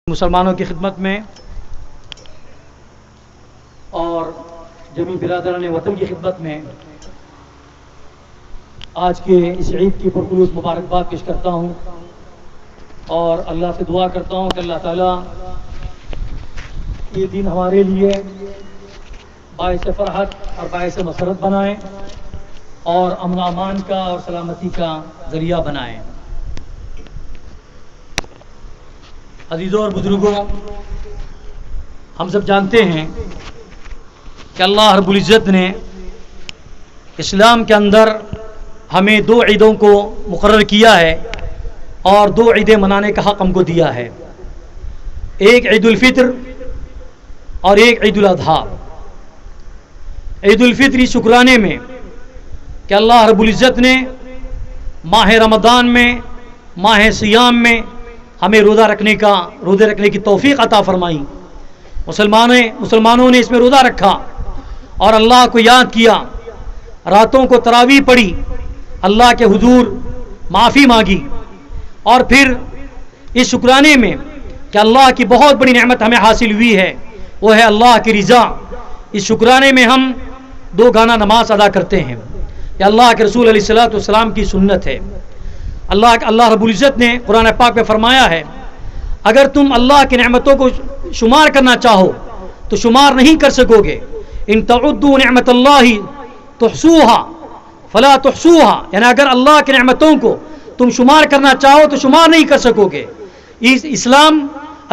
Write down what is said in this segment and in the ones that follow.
مسلمانوں کی خدمت میں اور جمیع برادران وطن کی خدمت میں آج کے اس عید کی پرخلوص مبارکباد پیش کرتا ہوں اور اللہ سے دعا کرتا ہوں کہ اللہ تعالیٰ یہ دن ہمارے لیے باعث فرحت اور باعث مسرت بنائیں اور امن و امان کا اور سلامتی کا ذریعہ بنائیں۔ عزیزوں اور بزرگوں، ہم سب جانتے ہیں کہ اللہ رب العزت نے اسلام کے اندر ہمیں 2 عیدوں کو مقرر کیا ہے اور 2 عیدیں منانے کا حق ہم کو دیا ہے، ایک عید الفطر اور ایک عید الاضحیٰ۔ عید الفطر شکرانے میں کہ اللہ رب العزت نے ماہ رمضان میں، ماہ صیام میں ہمیں روزہ رکھنے کی توفیق عطا فرمائی۔ مسلمانوں نے اس میں روزہ رکھا اور اللہ کو یاد کیا، راتوں کو تراویح پڑھی، اللہ کے حضور معافی مانگی، اور پھر اس شکرانے میں کہ اللہ کی بہت بڑی نعمت ہمیں حاصل ہوئی ہے، وہ ہے اللہ کی رضا۔ اس شکرانے میں ہم 2 گانا نماز ادا کرتے ہیں، یہ اللہ کے رسول علیہ الصلوۃ والسلام کی سنت ہے۔ اللہ رب العزت نے قرآن پاک میں فرمایا ہے، اگر تم اللہ کی نعمتوں کو شمار کرنا چاہو تو شمار نہیں کر سکو گے۔ ان تعدوا نعمت اللہ تحصوها فلا تحصوها، یعنی اگر اللہ کی نعمتوں کو تم شمار کرنا چاہو تو شمار نہیں کر سکو گے۔ اسلام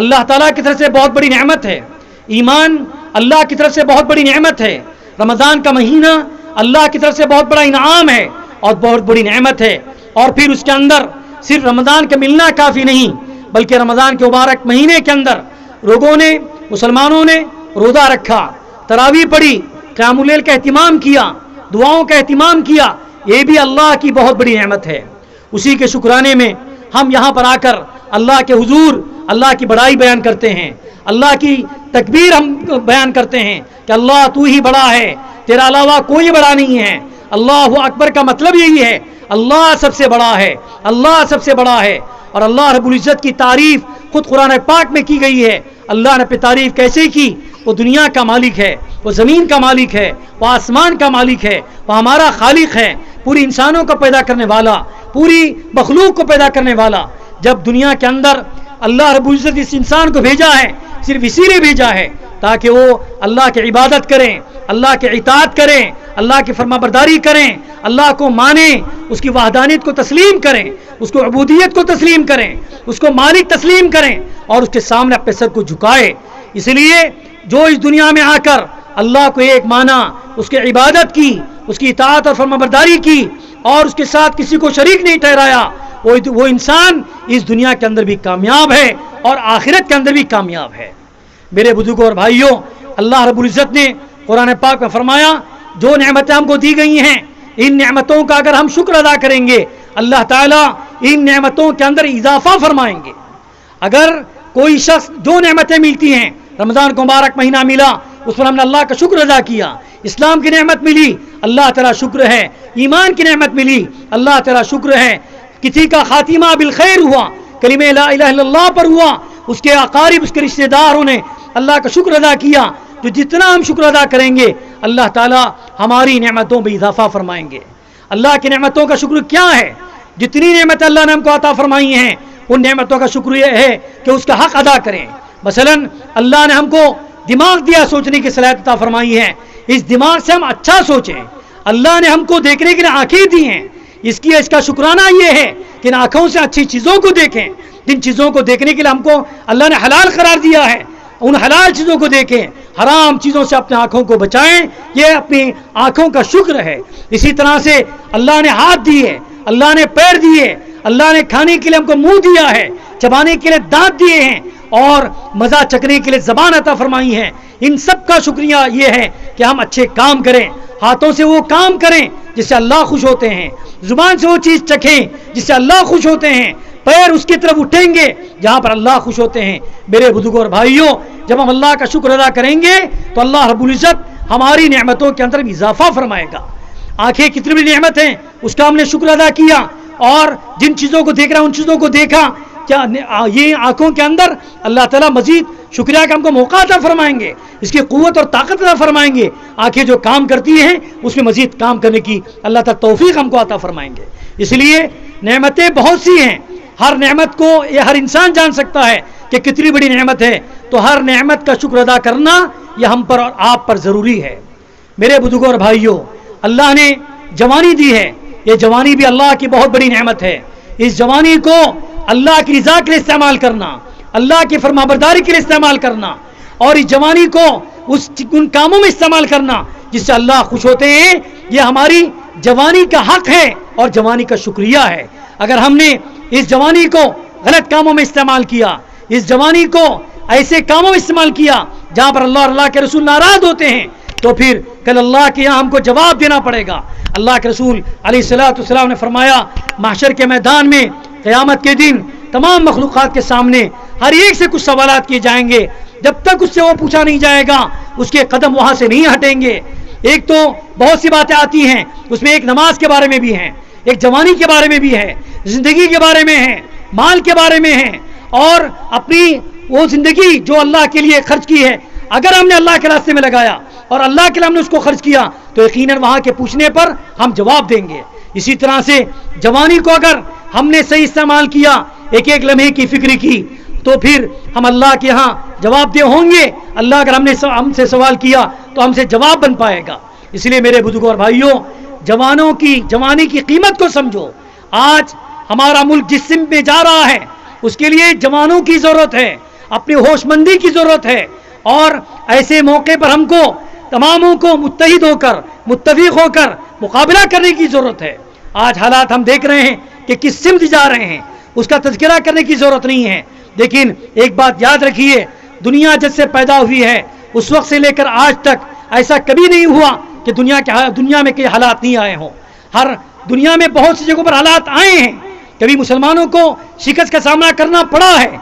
اللہ تعالیٰ کی طرف سے بہت بڑی نعمت ہے، ایمان اللہ کی طرف سے بہت بڑی نعمت ہے، رمضان کا مہینہ اللہ کی طرف سے بہت بڑا انعام ہے اور بہت بڑی نعمت ہے۔ اور پھر اس کے اندر صرف رمضان کا ملنا کافی نہیں، بلکہ رمضان کے مبارک مہینے کے اندر مسلمانوں نے روزہ رکھا، تراویح پڑھی، قیام اللیل کا اہتمام کیا، دعاؤں کا اہتمام کیا، یہ بھی اللہ کی بہت بڑی نعمت ہے۔ اسی کے شکرانے میں ہم یہاں پر آ کر اللہ کے حضور اللہ کی بڑائی بیان کرتے ہیں، اللہ کی تکبیر ہم بیان کرتے ہیں کہ اللہ تو ہی بڑا ہے، تیرا علاوہ کوئی بڑا نہیں ہے۔ اللہ اکبر کا مطلب یہی ہے، اللہ سب سے بڑا ہے، اللہ سب سے بڑا ہے۔ اور اللہ رب العزت کی تعریف خود قرآن پاک میں کی گئی ہے۔ اللہ نے اپنی تعریف کیسے کی؟ وہ دنیا کا مالک ہے، وہ زمین کا مالک ہے، وہ آسمان کا مالک ہے، وہ ہمارا خالق ہے، پوری انسانوں کو پیدا کرنے والا، پوری مخلوق کو پیدا کرنے والا۔ جب دنیا کے اندر اللہ رب العزت اس انسان کو بھیجا ہے، صرف اسی لیے بھیجا ہے تاکہ وہ اللہ کی عبادت کریں، اللہ کی اطاعت کریں، اللہ کی فرما برداری کریں، اللہ کو مانیں، اس کی وحدانیت کو تسلیم کریں، اس کو عبودیت کو تسلیم کریں، اس کو مالک تسلیم کریں اور اس کے سامنے اپنے سر کو جھکائے۔ اس لیے جو اس دنیا میں آ کر اللہ کو ایک مانا، اس کی عبادت کی، اس کی اطاعت اور فرما برداری کی اور اس کے ساتھ کسی کو شریک نہیں ٹھہرایا، وہ انسان اس دنیا کے اندر بھی کامیاب ہے اور آخرت کے اندر بھی کامیاب ہے۔ میرے بزرگوں اور بھائیوں، اللہ رب العزت نے قرآن پاک میں فرمایا، جو نعمتیں ہم کو دی گئی ہیں، ان نعمتوں کا اگر ہم شکر ادا کریں گے، اللہ تعالیٰ ان نعمتوں کے اندر اضافہ فرمائیں گے۔ اگر کوئی شخص جو نعمتیں ملتی ہیں، رمضان کو مبارک مہینہ ملا، اس پر ہم نے اللہ کا شکر ادا کیا، اسلام کی نعمت ملی، اللہ تعالیٰ شکر ہے، ایمان کی نعمت ملی، اللہ تعالیٰ شکر ہے، کسی کا خاتمہ بالخیر ہوا، کلمہ لا الہ الا اللہ پر ہوا، اس کے اقارب، اس کے رشتہ داروں نے اللہ کا شکر ادا کیا، تو جتنا ہم شکر ادا کریں گے اللہ تعالیٰ ہماری نعمتوں میں اضافہ فرمائیں گے۔ اللہ کی نعمتوں کا شکر کیا ہے؟ جتنی نعمتیں اللہ نے ہم کو عطا فرمائی ہیں، ان نعمتوں کا شکر یہ ہے کہ اس کا حق ادا کریں۔ مثلا اللہ نے ہم کو دماغ دیا، سوچنے کی صلاحیت عطا فرمائی ہے، اس دماغ سے ہم اچھا سوچیں۔ اللہ نے ہم کو دیکھنے کے لیے آنکھیں دی ہیں، اس کا شکرانہ یہ ہے کہ ان آنکھوں سے اچھی چیزوں کو دیکھیں، جن چیزوں کو دیکھنے کے لیے ہم کو اللہ نے حلال قرار دیا ہے، ان حلال چیزوں کو دیکھیں، حرام چیزوں سے اپنے آنکھوں کو بچائیں، یہ اپنی آنکھوں کا شکر ہے۔ اسی طرح سے اللہ نے ہاتھ دیے، اللہ نے پیر دیے، اللہ نے کھانے کے لیے ہم کو منہ دیا ہے، چبانے کے لیے دانت دیے ہیں اور مزہ چکنے کے لیے زبان عطا فرمائی ہے۔ ان سب کا شکریہ یہ ہے کہ ہم اچھے کام کریں، ہاتھوں سے وہ کام کریں جس سے اللہ خوش ہوتے ہیں، زبان سے وہ چیز چکھیں جس سے اللہ خوش ہوتے ہیں، پیر اس کی طرف اٹھیں گے جہاں پر اللہ خوش ہوتے ہیں۔ میرے بزرگوں اور بھائیوں، جب ہم اللہ کا شکر ادا کریں گے تو اللہ رب العزت ہماری نعمتوں کے اندر بھی اضافہ فرمائے گا۔ آنکھیں کتنی بھی نعمت ہیں، اس کا ہم نے شکر ادا کیا اور جن چیزوں کو دیکھ رہا ان چیزوں کو دیکھا، یہ آنکھوں کے اندر اللہ تعالیٰ مزید شکریہ کا ہم کو موقع عطا فرمائیں گے، اس کی قوت اور طاقت عطا فرمائیں گے. آنکھیں جو کام کرتی ہیں اس میں مزید کام کرنے کی اللہ تعالیٰ توفیق ہم کو عطا فرمائیں گے. اس لیے نعمتیں بہت سی ہیں، ہر نعمت کو یہ ہر انسان جان سکتا ہے کہ کتنی بڑی نعمت ہے. تو ہر نعمت کا شکر ادا کرنا یہ ہم پر اور آپ پر ضروری ہے. میرے بزرگوں اور بھائیوں، اللہ نے جوانی دی ہے، یہ جوانی بھی اللہ کی بہت بڑی نعمت ہے. اس جوانی کو اللہ کی رضا کے لیے استعمال کرنا، اللہ کی فرمانبرداری کے لیے استعمال کرنا، اور اس جوانی کو ان کاموں میں استعمال کرنا جس سے اللہ خوش ہوتے ہیں، یہ ہماری جوانی کا حق ہے اور جوانی کا شکریہ ہے. اگر ہم نے اس جوانی کو غلط کاموں میں استعمال کیا، اس جوانی کو ایسے کاموں میں استعمال کیا جہاں پر اللہ اور اللہ کے رسول ناراض ہوتے ہیں، تو پھر کل اللہ کے یہاں ہم کو جواب دینا پڑے گا. اللہ کے رسول علیہ الصلوۃ والسلام نے فرمایا، محشر کے میدان میں قیامت کے دن تمام مخلوقات کے سامنے ہر ایک سے کچھ سوالات کیے جائیں گے. جب تک اس سے وہ پوچھا نہیں جائے گا اس کے قدم وہاں سے نہیں ہٹیں گے. ایک تو بہت سی باتیں آتی ہیں، اس میں ایک نماز کے بارے میں بھی ہے، ایک جوانی کے بارے میں بھی ہے، زندگی کے بارے میں ہے، مال کے بارے میں ہے، اور اپنی وہ زندگی جو اللہ کے لیے خرچ کی ہے اگر ہم نے اللہ کے راستے میں لگایا اور اللہ کے لیے ہم نے اس کو خرچ کیا تو یقیناً وہاں کے پوچھنے پر ہم جواب دیں گے. اسی طرح سے جوانی کو اگر ہم نے صحیح استعمال کیا، ایک ایک لمحے کی فکر کی، تو پھر ہم اللہ کے ہاں جواب دہ ہوں گے. اللہ اگر ہم سے سوال کیا تو ہم سے جواب بن پائے گا. اس لیے میرے بزرگوں اور بھائیوں، جوانی کی قیمت کو سمجھو. آج ہمارا ملک جس سمت میں جا رہا ہے اس کے لیے جوانوں کی ضرورت ہے، اپنی ہوش مندی کی ضرورت ہے، اور ایسے موقع پر ہم کو تماموں کو متحد ہو کر متفق ہو کر مقابلہ کرنے کی ضرورت ہے. آج حالات ہم دیکھ رہے ہیں کہ کس سمت جا رہے ہیں، اس کا تذکرہ کرنے کی ضرورت نہیں ہے. لیکن ایک بات یاد رکھیے، دنیا جب سے پیدا ہوئی ہے اس وقت سے لے کر آج تک ایسا کبھی نہیں ہوا کہ دنیا میں کئی حالات نہیں آئے ہوں. ہر دنیا میں بہت سی جگہوں پر حالات آئے ہیں. کبھی مسلمانوں کو شکست کا سامنا کرنا پڑا ہے،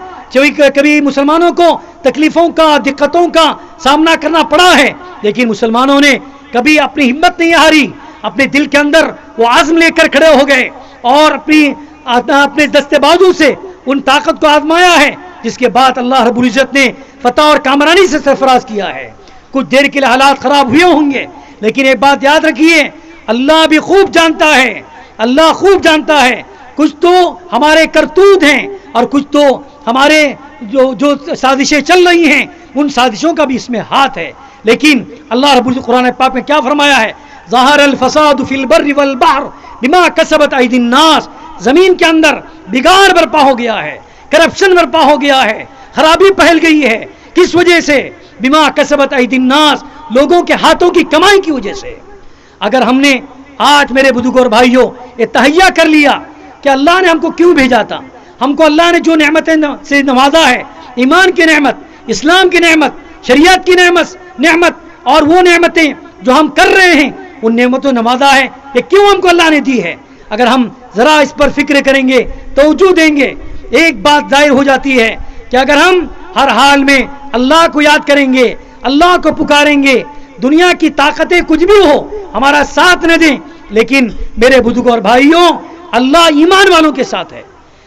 کبھی مسلمانوں کو تکلیفوں کا دقتوں کا سامنا کرنا پڑا ہے، لیکن مسلمانوں نے کبھی اپنی ہمت نہیں ہاری، اپنے دل کے اندر وہ عزم لے کر کھڑے ہو گئے اور اپنے دستے بازو سے ان طاقت کو آزمایا ہے جس کے بعد اللہ رب العزت نے فتح اور کامرانی سے سرفراز کیا ہے. کچھ دیر کے لیے حالات خراب ہوئے ہوں گے، لیکن ایک بات یاد رکھیے، اللہ بھی خوب جانتا ہے، اللہ خوب جانتا ہے کچھ تو ہمارے کرتوت ہیں اور کچھ تو ہمارے جو سازشیں چل رہی ہیں ان سازشوں کا بھی اس میں ہاتھ ہے. لیکن اللہ رب العزت قرآن پاک میں کیا فرمایا ہے؟ ظاہر الفساد فی البر والبحر بما کسبت ایدی الناس. زمین کے اندر بگاڑ برپا ہو گیا ہے، کرپشن برپا ہو گیا ہے، خرابی پھیل گئی ہے. کس وجہ سے؟ بما کسبت ایدی الناس، لوگوں کے ہاتھوں کی کمائی کی وجہ سے. اگر ہم نے آج میرے بزرگوں اور بھائیوں یہ تہیہ کر لیا کہ اللہ نے ہم کو کیوں بھیجا تھا، ہم کو اللہ نے جو نعمتیں سے نوازا ہے، ایمان کی نعمت، اسلام کی نعمت، شریعت کی نعمت اور وہ نعمتیں جو ہم کر رہے ہیں ان نعمتوں نوازا ہے، یہ کیوں ہم کو اللہ نے دی ہے. اگر ہم ذرا اس پر فکر کریں گے، توجہ دیں گے، ایک بات ظاہر ہو جاتی ہے کہ اگر ہم ہر حال میں اللہ کو یاد کریں گے، اللہ کو پکاریں گے، دنیا کی طاقتیں کچھ بھی ہو ہمارا ساتھ نہ دیں، لیکن میرے بزرگوں اور بھائیوں اللہ ایمان والوں کے ساتھ ہے،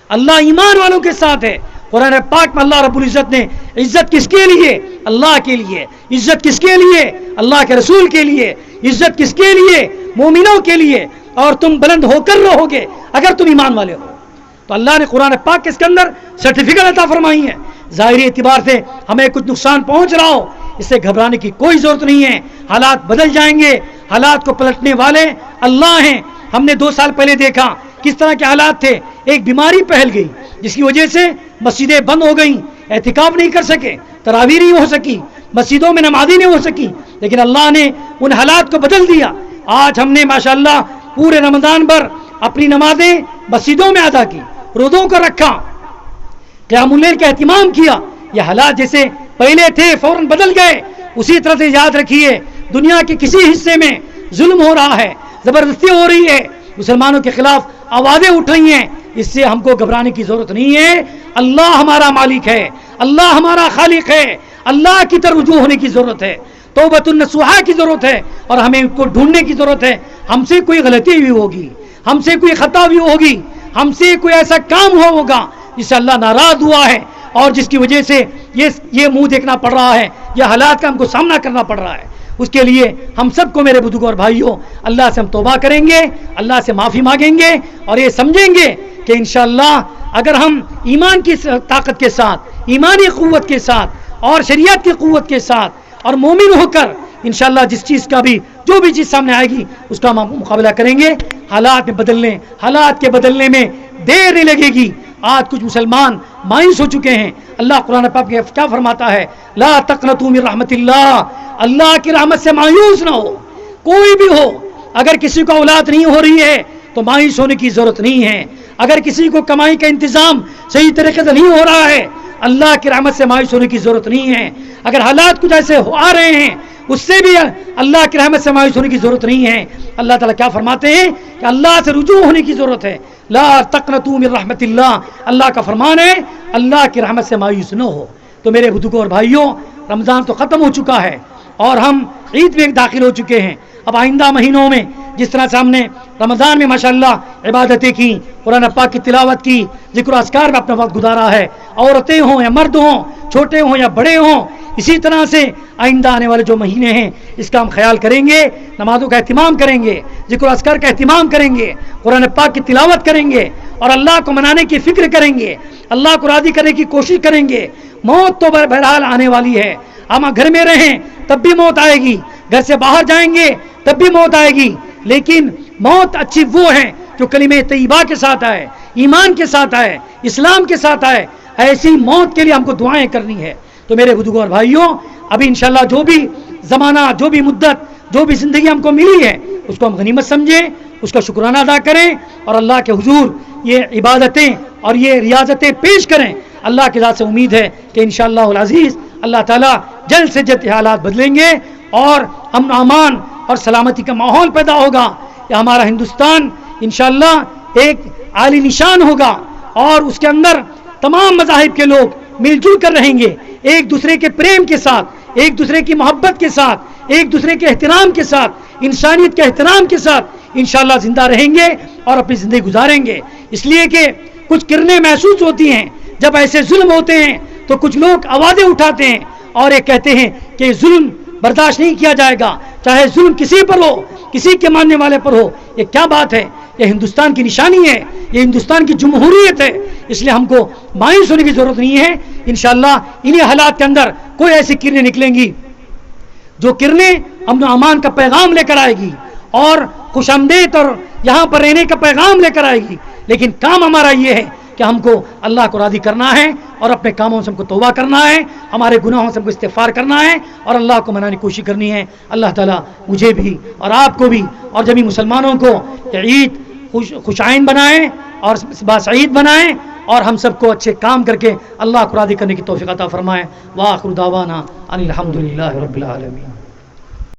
اللہ ایمان والوں کے ساتھ ہے. قرآن پاک میں اللہ رب العزت نے عزت کس کے لیے؟ اللہ کے لیے. عزت کس کے لیے؟ اللہ کے رسول کے لیے. عزت کس کے لیے؟ مومنوں کے لیے. اور تم بلند ہو کر رہو گے اگر تم ایمان والے ہو. تو اللہ نے قرآن پاک کے اس کے اندر سرٹیفکیٹ عطا فرمائی ہے. ظاہری اعتبار سے ہمیں کچھ نقصان پہنچ رہا ہو اس سے گھبرانے کی کوئی ضرورت نہیں ہے. حالات بدل جائیں گے، حالات کو پلٹنے والے اللہ ہیں. ہم نے 2 سال پہلے دیکھا کس طرح کے حالات تھے. ایک بیماری پھیل گئی جس کی وجہ سے مسجدیں بند ہو گئیں، اعتکاف نہیں کر سکے، تراویح نہیں ہو سکی، مسجدوں میں نمازی نہیں ہو سکی، لیکن اللہ نے ان حالات کو بدل دیا. آج ہم نے ماشاءاللہ پورے رمضان بھر اپنی نمازیں مسجدوں میں ادا کی، روزوں کو رکھا، قیام اللیل کا اہتمام کیا. یہ حالات جیسے پہلے تھے فوراً بدل گئے. اسی طرح سے یاد رکھیے دنیا کے کسی حصے میں ظلم ہو رہا ہے، زبردستی ہو رہی ہے، مسلمانوں کے خلاف آوازیں اٹھ رہی ہیں، اس سے ہم کو گھبرانے کی ضرورت نہیں ہے. اللہ ہمارا مالک ہے، اللہ ہمارا خالق ہے، اللہ کی طرف رجوع ہونے کی ضرورت ہے، توبۃ النصوحہ کی ضرورت ہے، اور ہمیں ان کو ڈھونڈنے کی ضرورت ہے. ہم سے کوئی غلطی ہوئی ہوگی، ہم سے کوئی خطا ہوئی ہوگی، ہم سے کوئی ایسا کام ہوا ہوگا جس سے اللہ ناراض ہوا ہے اور جس کی وجہ سے یہ منہ دیکھنا پڑ رہا ہے، یہ حالات کا ہم کو سامنا کرنا پڑ رہا ہے، اس کے لیے ہم سب کو میرے بزرگوں اور بھائیوں اللہ سے ہم توبہ کریں گے، اللہ سے معافی مانگیں گے اور یہ سمجھیں گے کہ انشاءاللہ اگر ہم ایمان کی طاقت کے ساتھ، ایمانی قوت کے ساتھ اور شریعت کی قوت کے ساتھ اور مومن ہو کر انشاءاللہ جس چیز کا بھی جو بھی چیز سامنے آئے گی اس کا ہم مقابلہ کریں گے، حالات کے بدلنے میں دیر نہیں لگے گی۔ آج کچھ مسلمان مایوس ہو چکے ہیں۔ اللہ قرآن پاک میں کیا فرماتا ہے؟ لا تقنطوا من رحمت اللہ، اللہ کی رحمت سے مایوس نہ ہو، کوئی بھی ہو۔ اگر کسی کو اولاد نہیں ہو رہی ہے تو مایوس ہونے کی ضرورت نہیں ہے، اگر کسی کو کمائی کا انتظام صحیح طریقے سے نہیں ہو رہا ہے اللہ کی رحمت سے مایوس ہونے کی ضرورت نہیں ہے، اگر حالات کچھ ایسے آ رہے ہیں اس سے بھی اللہ کی رحمت سے مایوس ہونے کی ضرورت نہیں ہے۔ اللہ تعالیٰ کیا فرماتے ہیں کہ اللہ سے رجوع ہونے کی ضرورت ہے۔ لا تقنطوا من رحمت اللہ، اللہ کا فرمان ہے اللہ کی رحمت سے مایوس نہ ہو۔ تو میرے بزرگوں اور بھائیوں، رمضان تو ختم ہو چکا ہے اور ہم عید میں داخل ہو چکے ہیں۔ اب آئندہ مہینوں میں جس طرح سے ہم نے رمضان میں ماشاءاللہ عبادتیں کی، قرآن پاک کی تلاوت کی، ذکر و اذکار میں اپنا وقت گزارا ہے، عورتیں ہوں یا مرد ہوں، چھوٹے ہوں یا بڑے ہوں، اسی طرح سے آئندہ آنے والے جو مہینے ہیں اس کا ہم خیال کریں گے، نمازوں کا اہتمام کریں گے، ذکر و اذکار کا اہتمام کریں گے، قرآن پاک کی تلاوت کریں گے اور اللہ کو منانے کی فکر کریں گے، اللہ کو راضی کرنے کی کوشش کریں گے۔ موت تو بہرحال آنے والی ہے، ہم گھر میں رہیں تب بھی موت آئے گی، گھر سے باہر جائیں گے تب بھی موت آئے گی، لیکن موت اچھی وہ ہے جو کلمہ طیبہ کے ساتھ آئے، ایمان کے ساتھ آئے، اسلام کے ساتھ آئے۔ ایسی موت کے لیے ہم کو دعائیں کرنی ہے۔ تو میرے بزرگوں اور بھائیوں، ابھی انشاءاللہ جو بھی زمانہ، جو بھی مدت، جو بھی زندگی ہم کو ملی ہے اس کو ہم غنیمت سمجھیں، اس کا شکرانہ ادا کریں اور اللہ کے حضور یہ عبادتیں اور یہ ریاضتیں پیش کریں۔ اللہ کی ذات سے امید ہے کہ انشاءاللہ العزیز اللہ تعالیٰ جلد سے جلد حالات بدلیں گے اور امن و امان اور سلامتی کا ماحول پیدا ہوگا۔ یہ ہمارا ہندوستان انشاءاللہ ایک عالی نشان ہوگا اور اس کے اندر تمام مذاہب کے لوگ مل جل کر رہیں گے، ایک دوسرے کے پریم کے ساتھ، ایک دوسرے کی محبت کے ساتھ، ایک دوسرے کے احترام کے ساتھ، انسانیت کے احترام کے ساتھ انشاءاللہ زندہ رہیں گے اور اپنی زندگی گزاریں گے۔ اس لیے کہ کچھ کرنیں محسوس ہوتی ہیں جب ایسے ظلم ہوتے ہیں تو کچھ لوگ آوازیں اٹھاتے ہیں اور یہ کہتے ہیں کہ ظلم برداشت نہیں کیا جائے گا، چاہے ظلم کسی پر ہو، کسی کے ماننے والے پر ہو۔ یہ کیا بات ہے؟ یہ ہندوستان کی نشانی ہے، یہ ہندوستان کی جمہوریت ہے، اس لیے ہم کو مایوس ہونے کی ضرورت نہیں ہے۔ انشاءاللہ انہی حالات کے اندر کوئی ایسی کرنیں نکلیں گی جو کرنیں امن و امان کا پیغام لے کر آئے گی اور خوش آمدید اور یہاں پر رہنے کا پیغام لے کر آئے گی، لیکن کام ہمارا یہ ہے کہ ہم کو اللہ کو راضی کرنا ہے اور اپنے کاموں سے ہم کو توبہ کرنا ہے، ہمارے گناہوں سے ہم کو استغفار کرنا ہے اور اللہ کو منانے کی کوشش کرنی ہے۔ اللہ تعالیٰ مجھے بھی اور آپ کو بھی اور جمی مسلمانوں کو عید خوشائن بنائیں اور باسعید بنائیں اور ہم سب کو اچھے کام کر کے اللہ کو راضی کرنے کی توفیق عطا فرمائیں۔ وآخر دعوانا ان الحمدللہ رب العالمین۔